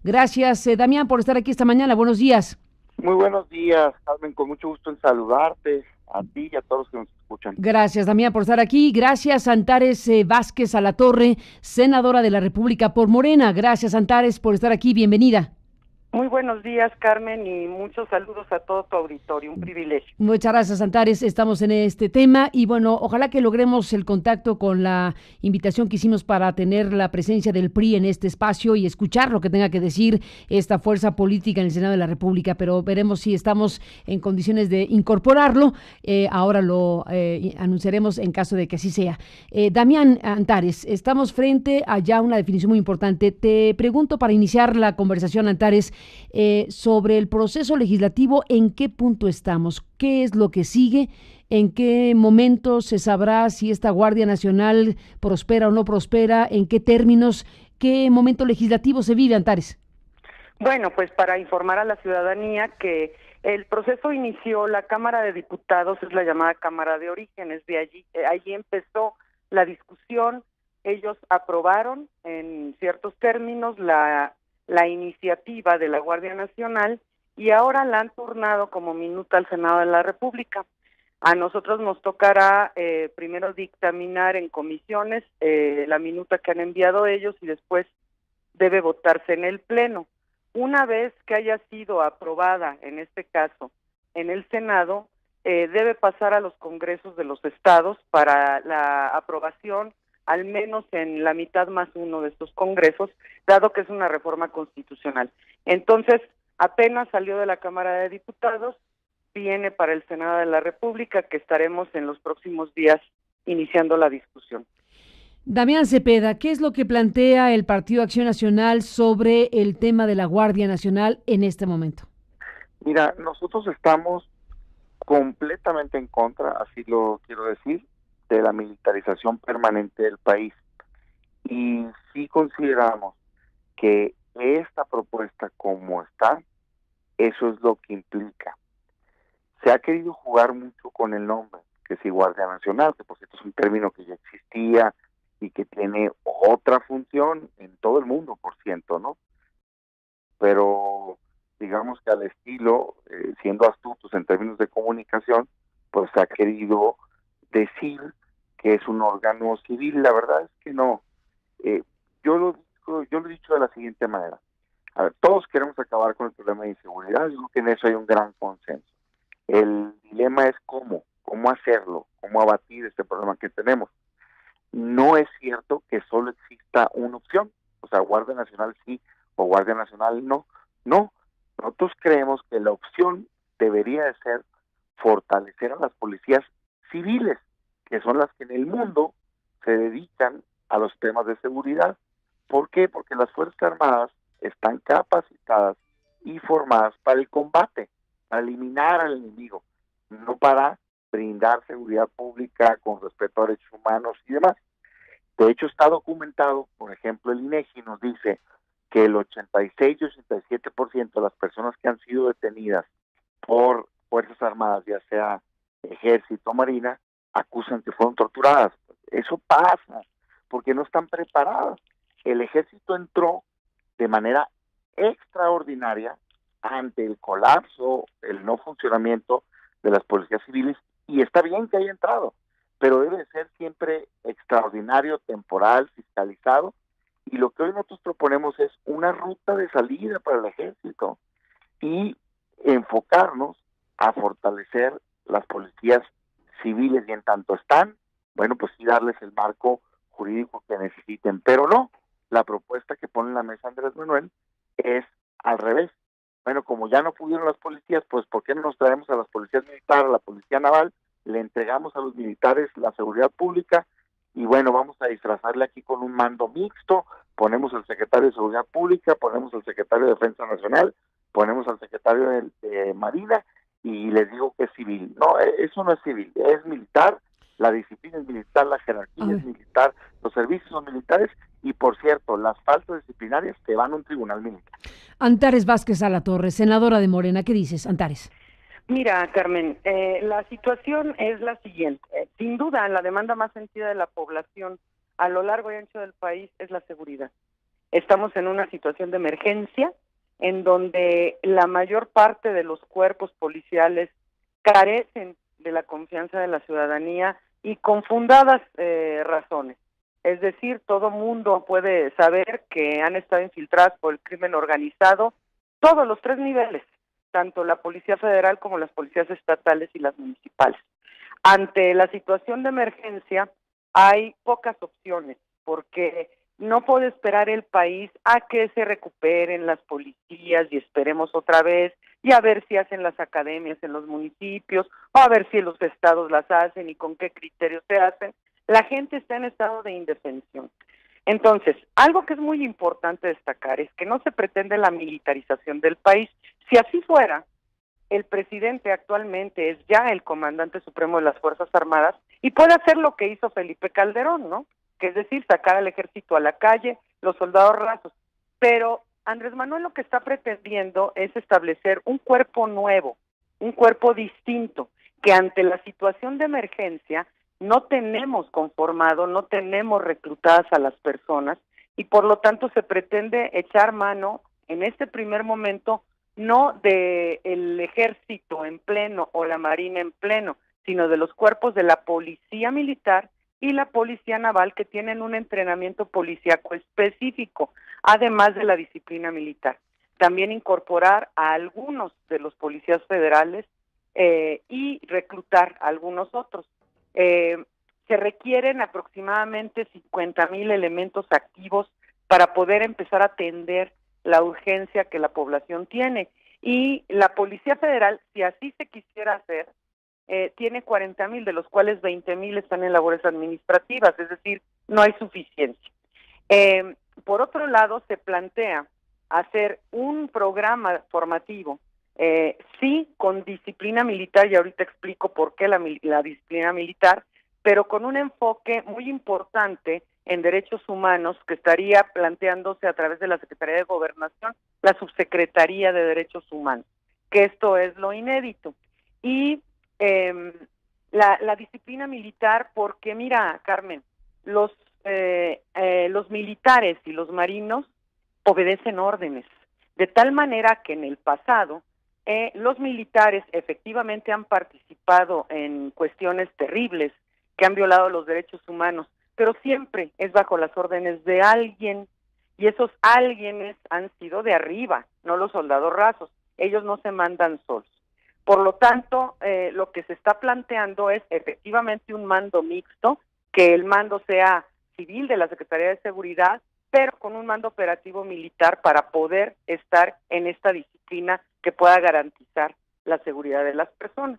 Gracias, Damián, por estar aquí esta mañana. Buenos días. Muy buenos días, Carmen, con mucho gusto en saludarte, a ti y a todos los que nos escuchan. Gracias, Damián, por estar aquí. Gracias, Antares Vázquez Alatorre, senadora de la República por Morena. Gracias, Antares, por estar aquí. Bienvenida. Muy buenos días, Carmen, y muchos saludos a todo tu auditorio, un privilegio. Muchas gracias, Antares. Estamos en este tema y bueno, ojalá que logremos el contacto con la invitación que hicimos para tener la presencia del PRI en este espacio y escuchar lo que tenga que decir esta fuerza política en el Senado de la República, pero veremos si estamos en condiciones de incorporarlo. Ahora lo anunciaremos en caso de que así sea. Damián Antares, estamos frente a ya una definición muy importante. Te pregunto para iniciar la conversación, Antares, sobre el proceso legislativo, ¿en qué punto estamos? ¿Qué es lo que sigue? ¿En qué momento se sabrá si esta Guardia Nacional prospera o no prospera? ¿En qué términos? ¿Qué momento legislativo se vive, Antares? Bueno, pues para informar a la ciudadanía que el proceso inició, la Cámara de Diputados es la llamada Cámara de Orígenes, de allí empezó la discusión, ellos aprobaron en ciertos términos la iniciativa de la Guardia Nacional y ahora la han turnado como minuta al Senado de la República. A nosotros nos tocará primero dictaminar en comisiones la minuta que han enviado ellos y después debe votarse en el Pleno. Una vez que haya sido aprobada, en este caso, en el Senado, debe pasar a los congresos de los estados para la aprobación al menos en la mitad más uno de estos congresos, dado que es una reforma constitucional. Entonces, apenas salió de la Cámara de Diputados, viene para el Senado de la República, que estaremos en los próximos días iniciando la discusión. Damián Cepeda, ¿qué es lo que plantea el Partido Acción Nacional sobre el tema de la Guardia Nacional en este momento? Mira, nosotros estamos completamente en contra, así lo quiero decir, de la militarización permanente del país. Y sí consideramos que esta propuesta como está, eso es lo que implica. Se ha querido jugar mucho con el nombre, que si Guardia Nacional, que por cierto es un término que ya existía y que tiene otra función en todo el mundo, por ciento, ¿no? Pero digamos que al estilo, siendo astutos en términos de comunicación, pues se ha querido decir que es un órgano civil. La verdad es que no. Yo lo he dicho de la siguiente manera. A ver, todos queremos acabar con el problema de inseguridad. Yo creo que en eso hay un gran consenso. El dilema es cómo hacerlo, cómo abatir este problema que tenemos. No es cierto que solo exista una opción, o sea, Guardia Nacional sí o Guardia Nacional no. No, nosotros creemos que la opción debería de ser fortalecer a las policías civiles, que son las que en el mundo se dedican a los temas de seguridad. ¿Por qué? Porque las Fuerzas Armadas están capacitadas y formadas para el combate, para eliminar al enemigo, no para brindar seguridad pública con respeto a derechos humanos y demás. De hecho, está documentado, por ejemplo, el INEGI nos dice que el 86 y 87% de las personas que han sido detenidas por Fuerzas Armadas, ya sea Ejército o Marina, acusan que fueron torturadas. Eso pasa, porque no están preparadas. El Ejército entró de manera extraordinaria ante el colapso, el no funcionamiento de las policías civiles, y está bien que haya entrado, pero debe ser siempre extraordinario, temporal, fiscalizado, y lo que hoy nosotros proponemos es una ruta de salida para el Ejército y enfocarnos a fortalecer las policías civiles, y en tanto están, bueno, pues sí darles el marco jurídico que necesiten, pero no, la propuesta que pone en la mesa Andrés Manuel es al revés. Bueno, como ya no pudieron las policías, pues ¿por qué no nos traemos a las policías militares, a la policía naval, le entregamos a los militares la seguridad pública y bueno, vamos a disfrazarle aquí con un mando mixto, ponemos al secretario de Seguridad Pública, ponemos al secretario de Defensa Nacional, ponemos al secretario de Marina y les digo que es civil? No, eso no es civil, es militar, la disciplina es militar, la jerarquía es militar, los servicios son militares y, por cierto, las faltas disciplinarias que van a un tribunal militar. Antares Vázquez Alatorre, senadora de Morena, ¿qué dices, Antares? Mira, Carmen, la situación es la siguiente. Sin duda, la demanda más sentida de la población a lo largo y ancho del país es la seguridad. estamos en una situación de emergencia en donde la mayor parte de los cuerpos policiales carecen de la confianza de la ciudadanía y con fundadas razones. Es decir, todo mundo puede saber que han estado infiltradas por el crimen organizado, todos los 3 niveles, tanto la Policía Federal como las policías estatales y las municipales. Ante la situación de emergencia hay pocas opciones, porque no puede esperar el país a que se recuperen las policías y esperemos otra vez y a ver si hacen las academias en los municipios o a ver si los estados las hacen y con qué criterios se hacen. La gente está en estado de indefensión. Entonces, algo que es muy importante destacar es que no se pretende la militarización del país. Si así fuera, el presidente actualmente es ya el comandante supremo de las Fuerzas Armadas y puede hacer lo que hizo Felipe Calderón, ¿no? Que es decir, sacar al ejército a la calle, los soldados rasos. Pero Andrés Manuel lo que está pretendiendo es establecer un cuerpo nuevo, un cuerpo distinto, que ante la situación de emergencia no tenemos conformado, no tenemos reclutadas a las personas y por lo tanto se pretende echar mano en este primer momento no de el ejército en pleno o la marina en pleno, sino de los cuerpos de la policía militar y la policía naval que tienen un entrenamiento policíaco específico, además de la disciplina militar. También incorporar a algunos de los policías federales y reclutar a algunos otros. Se requieren aproximadamente 50,000 elementos activos para poder empezar a atender la urgencia que la población tiene. Y la Policía Federal, si así se quisiera hacer, tiene 40,000, de los cuales 20,000 están en labores administrativas, es decir, no hay suficiencia. Por otro lado, se plantea hacer un programa formativo, sí con disciplina militar, y ahorita explico por qué la disciplina militar, pero con un enfoque muy importante en derechos humanos que estaría planteándose a través de la Secretaría de Gobernación, la Subsecretaría de Derechos Humanos, que esto es lo inédito. Y la disciplina militar, porque mira, Carmen, los militares y los marinos obedecen órdenes, de tal manera que en el pasado los militares efectivamente han participado en cuestiones terribles que han violado los derechos humanos, pero siempre es bajo las órdenes de alguien, y esos alguienes han sido de arriba, no los soldados rasos, ellos no se mandan solos. Por lo tanto, lo que se está planteando es efectivamente un mando mixto, que el mando sea civil de la Secretaría de Seguridad, pero con un mando operativo militar para poder estar en esta disciplina que pueda garantizar la seguridad de las personas.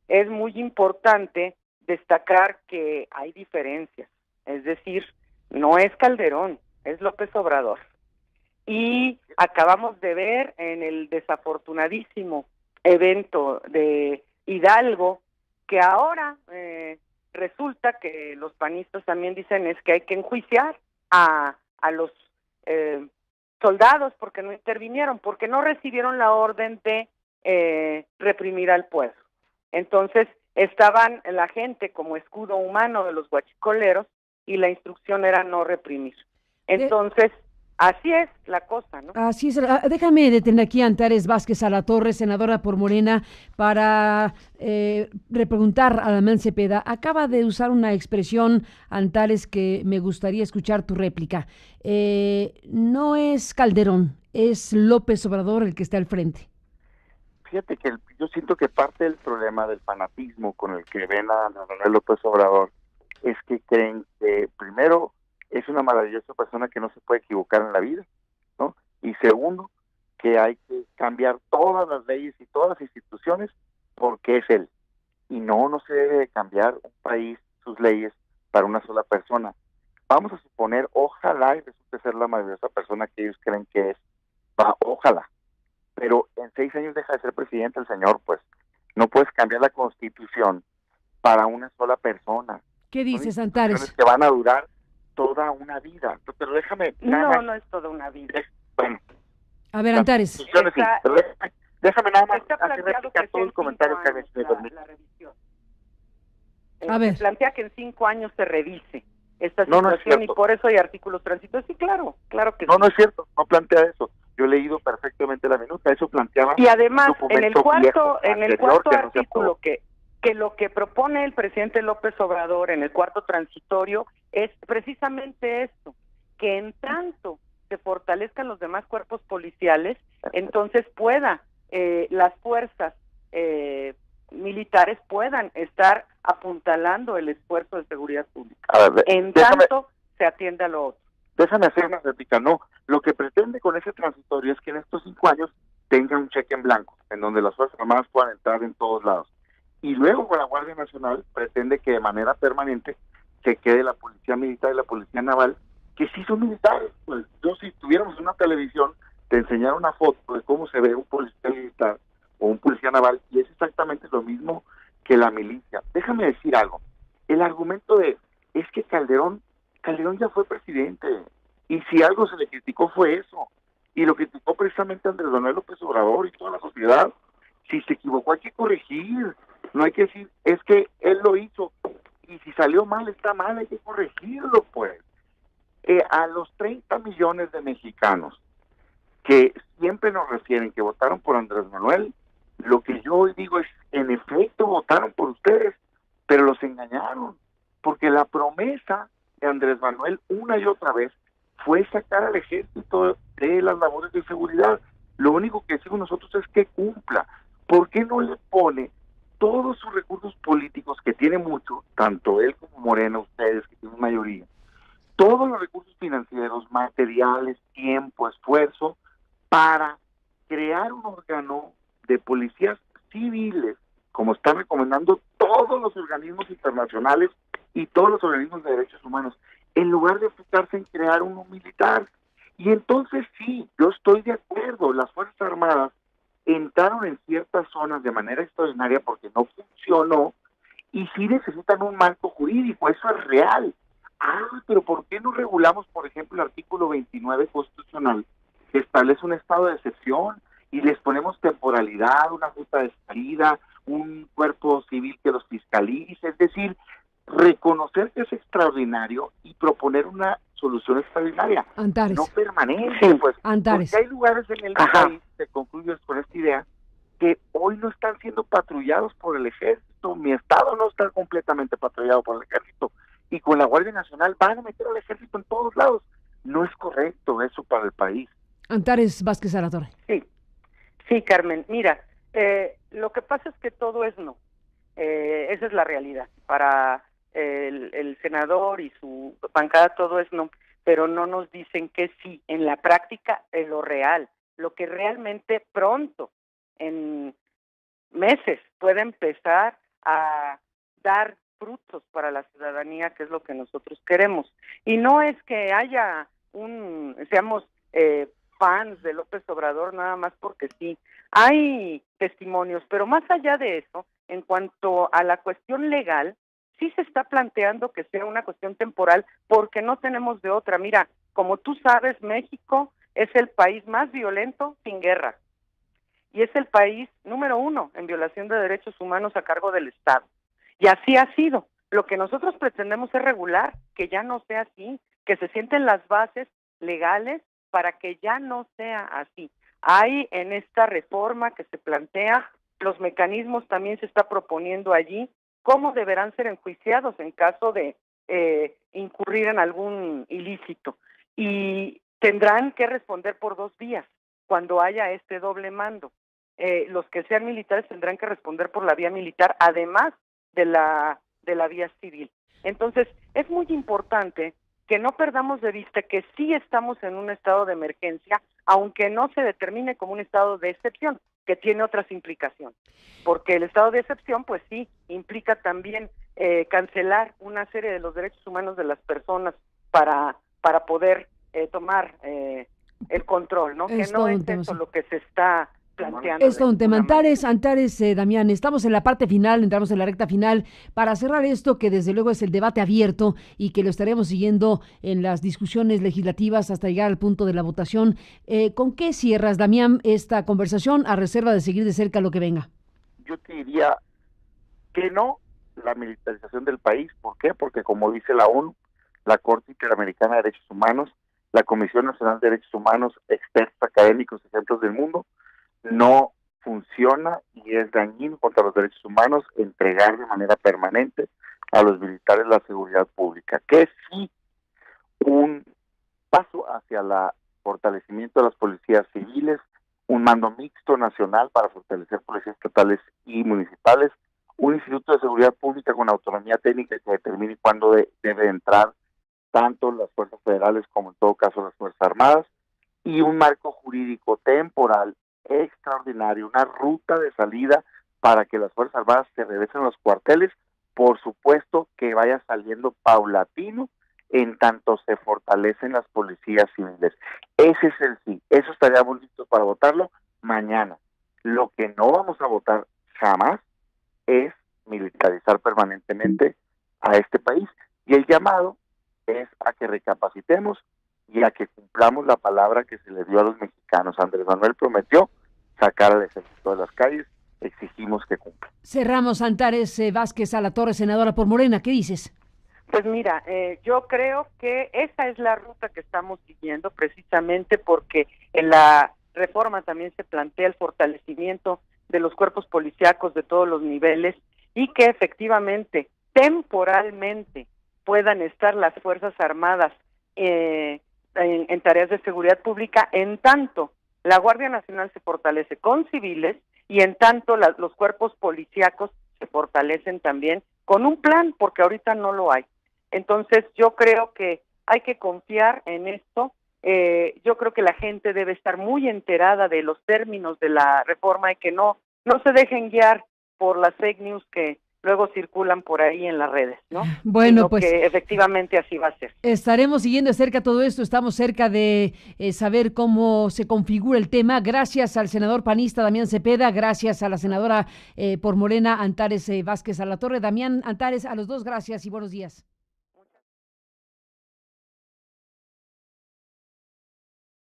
Es muy importante destacar que hay diferencias, es decir, no es Calderón, es López Obrador. Y acabamos de ver en el desafortunadísimo evento de Hidalgo que ahora resulta que los panistas también dicen es que hay que enjuiciar a los soldados porque no intervinieron, porque no recibieron la orden de reprimir al pueblo. Entonces estaban la gente como escudo humano de los guachicoleros y la instrucción era no reprimir. Entonces, así es la cosa, ¿no? Así es. Déjame detener aquí a Antares Vázquez Alatorre, senadora por Morena, para repreguntar a Damián Cepeda. Acaba de usar una expresión, Antares, que me gustaría escuchar tu réplica. No es Calderón, es López Obrador el que está al frente. Fíjate que yo siento que parte del problema del fanatismo con el que ven a Manuel López Obrador es que creen que primero es una maravillosa persona que no se puede equivocar en la vida, ¿no? Y segundo, que hay que cambiar todas las leyes y todas las instituciones porque es él. Y no se debe cambiar un país, sus leyes, para una sola persona. Vamos a suponer, ojalá y resulte ser la maravillosa persona que ellos creen que es, ojalá. Pero en 6 años deja de ser presidente el señor, pues. No puedes cambiar la Constitución para una sola persona. ¿Qué dices, Antares? Que van a durar toda una vida. Pero déjame... No es toda una vida. Bueno. A ver, Antares. Déjame nada más hacer réplica a todo el comentario que haces. La revisión. A ver. Se plantea que en 5 años se revise esta No, no es situación y cierto. por eso hay artículos transitorios. Sí, claro que No, sí. no es cierto, no plantea eso. Yo he leído perfectamente la minuta, eso planteaba Y además, un documento viejo, en el anterior, cuarto que no se artículo aprobó. que lo que propone el presidente López Obrador en el cuarto transitorio es precisamente esto, que en tanto se fortalezcan los demás cuerpos policiales, entonces las fuerzas militares puedan estar apuntalando el esfuerzo de seguridad pública. A ver, En tanto se atiende a lo otro. Déjame hacer una réplica. No, lo que pretende con ese transitorio es que en estos 5 años tenga un cheque en blanco, en donde las Fuerzas Armadas puedan entrar en todos lados. Y luego con la Guardia Nacional pretende que de manera permanente se quede la Policía Militar y la Policía Naval, que sí son militares. Pues yo, si tuviéramos una televisión, te enseñara una foto de cómo se ve un policía militar o un policía naval, y es exactamente lo mismo que la milicia. Déjame decir algo. El argumento es que Calderón ya fue presidente, y si algo se le criticó fue eso, y lo criticó precisamente Andrés Manuel López Obrador y toda la sociedad. Si se equivocó hay que corregir, no hay que decir, es que él lo hizo, y si salió mal, está mal, hay que corregirlo, pues. A los 30 millones de mexicanos que siempre nos refieren que votaron por Andrés Manuel, lo que yo hoy digo es, en efecto, votaron por ustedes, pero los engañaron, porque la promesa de Andrés Manuel una y otra vez fue sacar al ejército de las labores de seguridad. Lo único que decimos nosotros es que cumpla. ¿Por qué no le pone todos sus recursos políticos, que tiene mucho, tanto él como Morena, ustedes que tienen mayoría, todos los recursos financieros, materiales, tiempo, esfuerzo, para crear un órgano de policías civiles, como están recomendando todos los organismos internacionales y todos los organismos de derechos humanos, en lugar de enfocarse en crear uno militar? Y entonces sí, yo estoy de acuerdo, las Fuerzas Armadas entraron en ciertas zonas de manera extraordinaria porque no funcionó, y sí necesitan un marco jurídico, eso es real. Pero ¿por qué no regulamos, por ejemplo, el artículo 29 constitucional, que establece un estado de excepción, y les ponemos temporalidad, una ruta de salida, un cuerpo civil que los fiscalice? Es decir, reconocer que es extraordinario y proponer una solución extraordinaria, Antares. no permanente, pues. Antares. Porque hay lugares en el país, te concluyo con esta idea, que hoy no están siendo patrullados por el ejército. Mi estado no está completamente patrullado por el ejército, y con la Guardia Nacional van a meter al ejército en todos lados. No es correcto eso para el país. Antares Vázquez Alatorre. Sí, Carmen. Mira, lo que pasa es que todo es no. Esa es la realidad. Para el senador y su bancada todo es no, pero no nos dicen que sí. En la práctica es lo real, lo que realmente pronto, en meses, puede empezar a dar frutos para la ciudadanía, que es lo que nosotros queremos. Y no es que seamos fans de López Obrador nada más porque sí. Hay testimonios, pero más allá de eso, en cuanto a la cuestión legal, sí se está planteando que sea una cuestión temporal, porque no tenemos de otra. Mira, como tú sabes, México es el país más violento sin guerra, y es el país número 1 en violación de derechos humanos a cargo del Estado. Y así ha sido. Lo que nosotros pretendemos es regular, que ya no sea así, que se sienten las bases legales para que ya no sea así. Hay en esta reforma que se plantea, los mecanismos también se está proponiendo allí, cómo deberán ser enjuiciados en caso de incurrir en algún ilícito. Y tendrán que responder por 2 vías cuando haya este doble mando. Los que sean militares tendrán que responder por la vía militar, además de la vía civil. Entonces, es muy importante que no perdamos de vista que sí estamos en un estado de emergencia, aunque no se determine como un estado de excepción, que tiene otras implicaciones. Porque el estado de excepción, pues sí, implica también cancelar una serie de los derechos humanos de las personas para poder tomar el control, ¿no? Que no es eso lo que se está planteando. Es todo un tema. Antares, Damián, estamos en la parte final, entramos en la recta final para cerrar esto que desde luego es el debate abierto y que lo estaremos siguiendo en las discusiones legislativas hasta llegar al punto de la votación. ¿Con qué cierras, Damián, esta conversación a reserva de seguir de cerca lo que venga? Yo te diría que no, la militarización del país. ¿Por qué? Porque como dice la ONU, la Corte Interamericana de Derechos Humanos, la Comisión Nacional de Derechos Humanos, expertos académicos, ejemplos del mundo. No funciona y es dañino contra los derechos humanos entregar de manera permanente a los militares la seguridad pública, que es sí un paso hacia el fortalecimiento de las policías civiles, un mando mixto nacional para fortalecer policías estatales y municipales, un instituto de seguridad pública con autonomía técnica que determine cuándo debe entrar tanto las fuerzas federales como en todo caso las Fuerzas Armadas, y un marco jurídico temporal extraordinario, una ruta de salida para que las Fuerzas Armadas se regresen a los cuarteles, por supuesto que vaya saliendo paulatino en tanto se fortalecen las policías civiles. Ese es el sí, eso estaríamos listos para votarlo mañana. Lo que no vamos a votar jamás es militarizar permanentemente a este país, y el llamado es a que recapacitemos y a que cumplamos la palabra que se le dio a los mexicanos. Andrés Manuel prometió sacar al ejército de las calles, exigimos que cumpla. Cerramos. Antares Vázquez Alatorre, senadora por Morena, ¿qué dices? Pues mira, yo creo que esa es la ruta que estamos siguiendo, precisamente porque en la reforma también se plantea el fortalecimiento de los cuerpos policíacos de todos los niveles y que efectivamente, temporalmente, puedan estar las Fuerzas Armadas en tareas de seguridad pública, en tanto la Guardia Nacional se fortalece con civiles y en tanto los cuerpos policíacos se fortalecen también con un plan, porque ahorita no lo hay. Entonces yo creo que hay que confiar en esto. Yo creo que la gente debe estar muy enterada de los términos de la reforma y que no se dejen guiar por las fake news que luego circulan por ahí en las redes, ¿no? Bueno, sino pues que efectivamente así va a ser. estaremos siguiendo de cerca todo esto, estamos cerca de saber cómo se configura el tema. Gracias al senador panista Damián Cepeda, gracias a la senadora por Morena Antares Vázquez Alatorre. Damián, Antares, a los dos gracias y buenos días.